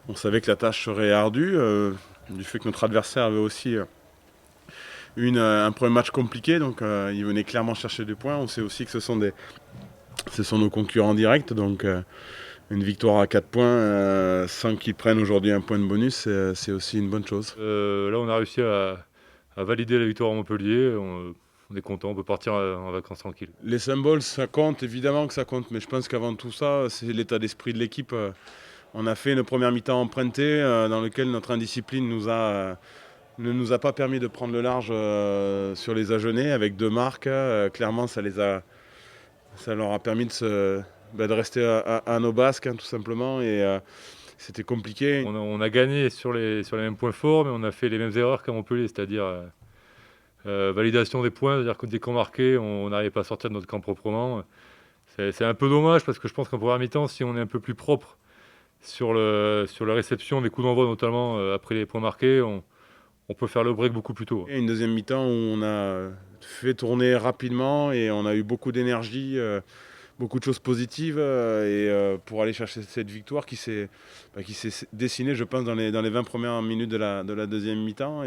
On savait que la tâche serait ardue, du fait que notre adversaire avait aussi un premier match compliqué, donc il venait clairement chercher des points. On sait aussi que ce sont nos concurrents directs, donc une victoire à 4 points sans qu'ils prennent aujourd'hui un point de bonus, c'est aussi une bonne chose. Là, on a réussi à valider la victoire à Montpellier. On est content, on peut partir en vacances tranquille. Les symboles, ça compte, évidemment que ça compte, mais je pense qu'avant tout ça, c'est l'état d'esprit de l'équipe. On a fait une première mi-temps empruntée dans laquelle notre indiscipline ne nous a pas permis de prendre le large sur les agenais avec 2 marques. Clairement, ça leur a permis de rester à nos basques, hein, tout simplement. Et c'était compliqué. On a gagné sur les mêmes points forts, mais on a fait les mêmes erreurs qu'à Montpellier, c'est-à-dire validation des points, c'est-à-dire que dès qu'on marquait, on n'arrivait pas à sortir de notre camp proprement. C'est un peu dommage parce que je pense qu'en première mi-temps, si on est un peu plus propre sur la réception des coups d'envoi, notamment après les points marqués, on peut faire le break beaucoup plus tôt. Et une deuxième mi-temps où on a fait tourner rapidement et on a eu beaucoup d'énergie, beaucoup de choses positives pour aller chercher cette victoire qui s'est dessinée, je pense, dans les 20 premières minutes de la deuxième mi-temps.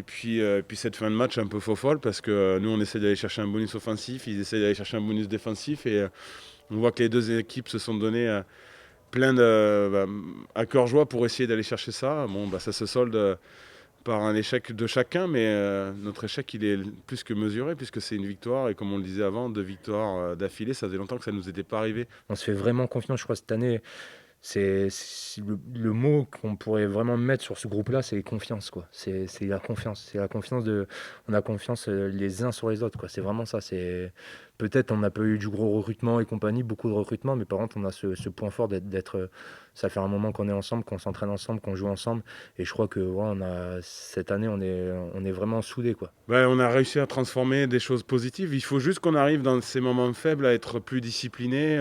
Puis cette fin de match un peu faux-folle parce que nous, on essaie d'aller chercher un bonus offensif, ils essaient d'aller chercher un bonus défensif et on voit que les deux équipes se sont données à cœur joie pour essayer d'aller chercher ça. Bon, ça se solde par un échec de chacun, mais notre échec il est plus que mesuré puisque c'est une victoire et comme on le disait avant, 2 victoires d'affilée, ça faisait longtemps que ça ne nous était pas arrivé. On se fait vraiment confiance, je crois, cette année. C'est le mot qu'on pourrait vraiment mettre sur ce groupe-là, c'est confiance, quoi. C'est la confiance. C'est la confiance on a confiance les uns sur les autres, quoi. C'est vraiment ça. Peut-être on n'a pas eu du gros recrutement et compagnie, beaucoup de recrutement, mais par contre on a ce point fort ça fait un moment qu'on est ensemble, qu'on s'entraîne ensemble, qu'on joue ensemble, et je crois que cette année on est vraiment soudés, quoi. On a réussi à transformer des choses positives. Il faut juste qu'on arrive dans ces moments faibles à être plus discipliné.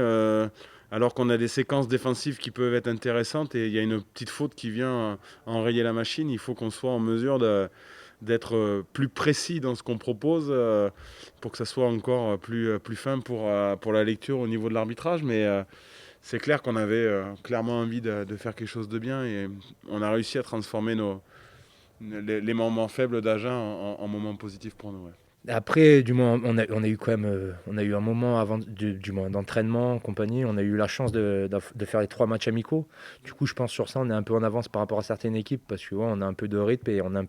Alors qu'on a des séquences défensives qui peuvent être intéressantes et il y a une petite faute qui vient enrayer la machine, il faut qu'on soit en mesure d'être plus précis dans ce qu'on propose pour que ça soit encore plus fin pour la lecture au niveau de l'arbitrage. Mais c'est clair qu'on avait clairement envie de faire quelque chose de bien et on a réussi à transformer les moments faibles d'Agen en moments positifs pour nous. Ouais. Après, du moins, on a eu quand même, on a eu un moment avant, du moins d'entraînement, compagnie. On a eu la chance de faire les 3 matchs amicaux. Du coup, je pense sur ça, on est un peu en avance par rapport à certaines équipes parce que on a un peu de rythme et on a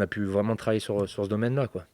pu vraiment travailler sur ce domaine-là, quoi.